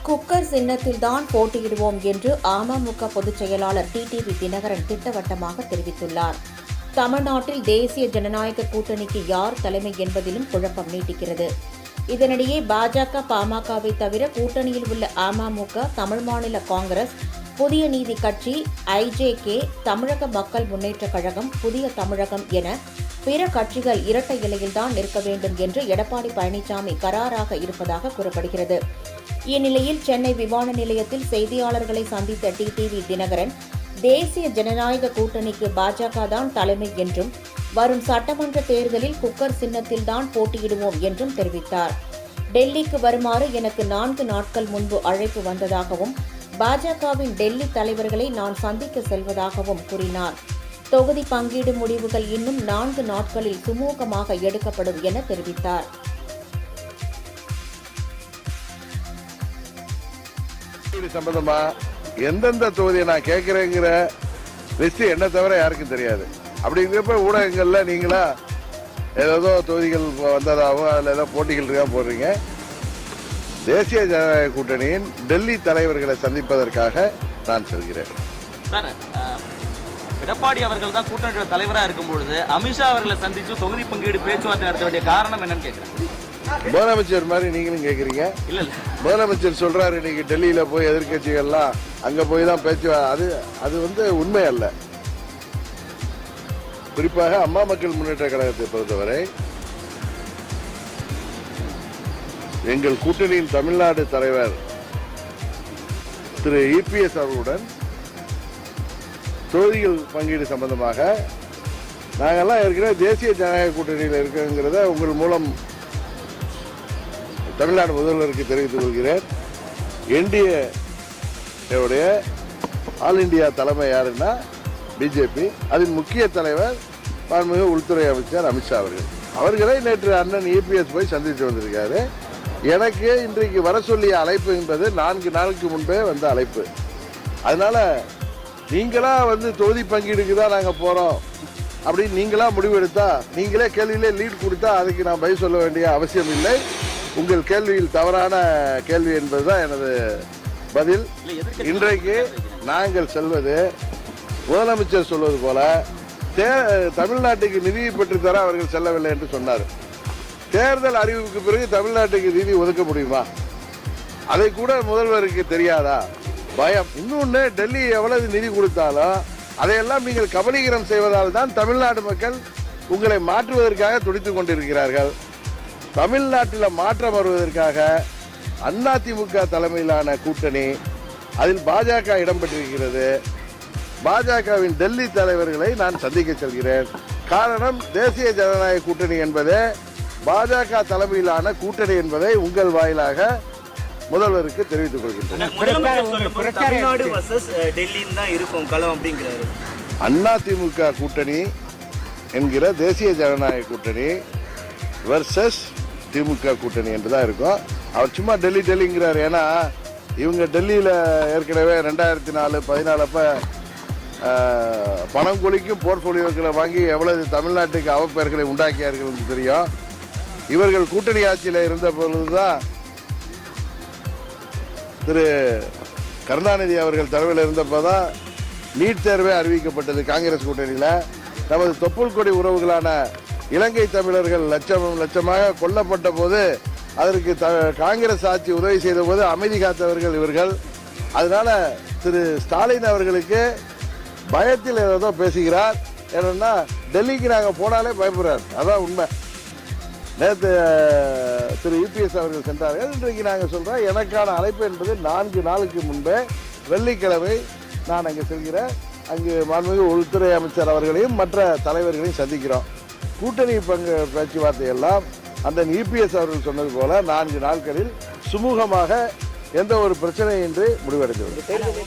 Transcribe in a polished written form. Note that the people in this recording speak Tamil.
குக்கர் சின்னத்தில்தான் போட்டியிடுவோம் என்று அமமுக பொதுச் செயலாளர் டிடிவி தினகரன் திட்டவட்டமாக தெரிவித்துள்ளார். தமிழ்நாட்டில் தேசிய ஜனநாயக கூட்டணிக்கு யார் தலைமை என்பதிலும் குழப்பம் நீடிக்கிறது. இதனிடையே பாஜக, பாமகவை தவிர கூட்டணியில் உள்ள அமமுக, தமிழ் மாநில காங்கிரஸ், புதிய நீதி கட்சி, ஐஜேகே, தமிழக மக்கள் முன்னேற்றக் கழகம், புதிய தமிழகம் என பிற கட்சிகள் இரட்டை இலையில்தான் நிற்க வேண்டும் என்று எடப்பாடி பழனிசாமி கராராக இருப்பதாக கூறப்படுகிறது. இந்நிலையில் சென்னை விமான நிலையத்தில் செய்தியாளர்களை சந்தித்த டிடிவி தினகரன், தேசிய ஜனநாயக கூட்டணிக்கு பாஜக தான் தலைமை என்றும், வரும் சட்டமன்ற தேர்தலில் குக்கர் சின்னத்தில்தான் போட்டியிடுவோம் என்றும் தெரிவித்தார். டெல்லிக்கு வருமாறு எனக்கு 4 நாட்கள் முன்பு அழைப்பு வந்ததாகவும், பாஜகவின் டெல்லி தலைவர்களை நான் சந்திக்க செல்வதாகவும் கூறினார். தொகுதி பங்கீடு முடிவுகள் இன்னும் 4 நாட்களில் சுமூகமாக எடுக்கப்படும் என தெரிவித்தார். சம்பந்தமா எந்தெந்த தொகுதியை நான் கேட்கிறேங்கிற லிஸ்ட் என்ன தவிர யாருக்கும் தெரியாது. அப்படிங்கிறப்ப ஊடகங்கள்ல நீங்களா ஏதோ தொகுதிகள் வந்ததாகவும் அதில் ஏதோ போட்டிகள் இருக்கா போடுறீங்க. தேசிய ஜனநாயக கூட்டணியின் டெல்லி தலைவர்களை சந்திப்பதற்காக நான் செல்கிறேன். எடப்பாடி அவர்கள் தான் கூட்டணி தலைவராக இருக்கும் பொழுது அமித்ஷா அவர்களை சந்திச்சு தொகுதி பங்கீடு பேச்சுவார்த்தை நடத்த வேண்டிய காரணம் என்னன்னு கேட்கிறேன். முதலமைச்சர் மாதிரி நீங்களும் கேட்குறீங்க. இல்ல இல்ல, முதலமைச்சர் சொல்றாரு இன்னைக்கு டெல்லியில போய் எதிர்கட்சிகள்லாம் அங்க போய் தான் பேச்சு. அது உண்மை அல்ல. குறிப்பாக அம்மா மக்கள் முன்னேற்ற கழகத்தை பொறுத்தவரை எங்கள் கூட்டணியின் தமிழ்நாடு தலைவர் திரு இபிஎஸ் அவர்களுடன் தொகுதிகள் பங்கீடு சம்பந்தமாக நாங்கெல்லாம் ஏற்கனவே தேசிய ஜனநாயக கூட்டணியில் இருக்கிறோங்கிறத உங்கள் மூலம் தமிழ்நாடு முதல்வருக்கு தெரிவித்துக் கொள்கிறேன். என்டிஏ ஆல் இண்டியா தலைமை யாருன்னா பிஜேபி. அதன் முக்கிய தலைவர் மாண்புமிகு உள்துறை அமைச்சர் அமித்ஷா அவர்கள். அவர்களை நேற்று அண்ணன் இபிஎஸ் போய் சந்தித்து வந்திருக்காரு. எனக்கு இன்றைக்கு வர சொல்லிய அழைப்பு என்பது 4 நாளுக்கு முன்பே வந்த அழைப்பு. அதனால நீங்களா தொகுதி பங்கீடுக்கு தான் நாங்கள் போறோம் அப்படின்னு நீங்களா முடிவெடுத்தா, நீங்களே கேள்வியிலே லீட் கொடுத்தா அதுக்கு நான் பதில் சொல்ல வேண்டிய அவசியம் இல்லை. உங்கள் கேள்வியில் தவறான கேள்வி என்பதுதான் எனது பதில். இன்றைக்கு நாங்கள் செல்வது முதலமைச்சர் சொல்வது போல தமிழ்நாட்டுக்கு நிதியை பெற்று தர அவர்கள் செல்லவில்லை என்று சொன்னார். தேர்தல் அறிவிப்புக்கு பிறகு தமிழ்நாட்டுக்கு நிதி ஒதுக்க முடியுமா? அதை கூட முதல்வருக்கு தெரியாதா? பயம். இன்னொன்னு, டெல்லி எவ்வளவு நிதி கொடுத்தாலும் அதையெல்லாம் நீங்கள் கபலீகரம் செய்வதால் தான் தமிழ்நாடு மக்கள் உங்களை மாற்றுவதற்காக துடித்துக் கொண்டிருக்கிறார்கள். தமிழ்நாட்டில் மாற்றம் வருவதற்காக அதிமுக தலைமையிலான கூட்டணி, அதில் பாஜக இடம்பெற்றிருக்கிறது. பாஜகவின் டெல்லி தலைவர்களை நான் சந்திக்க செல்கிறேன். காரணம், தேசிய ஜனநாயக கூட்டணி என்பது பாஜக தலைமையிலான கூட்டணி என்பதை உங்கள் வாயிலாக முதல்வருக்கு தெரிவித்துக் கொள்கின்றனர். அதிமுக கூட்டணி என்கிற தேசிய ஜனநாயக கூட்டணி வர்சஸ் திமுக கூட்டணி என்றுதான் இருக்கும். அவர் சும்மா டெல்லிங்கிறார். ஏன்னா இவங்க டெல்லியில ஏற்கனவே 2014 அப்ப பணம் கொலிக்கும் போர்ட்போலியோக்களை வாங்கி எவ்வளவு தமிழ்நாட்டுக்கு அவப்பெயர்களை உண்டாக்கியார்கள் என்று தெரியும். இவர்கள் கூட்டணி ஆட்சியில் இருந்த பொழுதுதான் திரு கருணாநிதி அவர்கள் தலைமையில் இருந்தப்போதான் நீட் தேர்வே அறிவிக்கப்பட்டது. காங்கிரஸ் கூட்டணியில் நமது தொப்புள் கொடி உறவுகளான இலங்கை தமிழர்கள் லட்சமாக கொல்லப்பட்ட போது அதற்கு காங்கிரஸ் ஆட்சி உதவி செய்த போது அமைதி காத்தவர்கள் இவர்கள். அதனால திரு ஸ்டாலின் அவர்களுக்கு பயத்தில் ஏதோ பேசுகிறார். ஏன்னா டெல்லிக்கு நாங்கள் போனாலே பயப்படுறார். அதான் உண்மை. நேற்று திரு இபிஎஸ் அவர்கள் சென்றார்கள். இன்றைக்கு நாங்கள் சொல்றோம், எனக்கான அழைப்பு என்பது 4 நாளுக்கு முன்பே வெள்ளிக்கிழமை நான் அங்கே செல்கிறேன். அங்கு மாண்புமிகு உள்துறை அமைச்சர் அவர்களையும் மற்ற தலைவர்களையும் சந்திக்கிறோம். கூட்டணி பேச்சுவார்த்தை எல்லாம் அந்த இபிஎஸ் அவர்கள் சொன்னது போல 4 நாட்களில் சுமூகமாக எந்த ஒரு பிரச்சனையின்றி முடிவடைந்து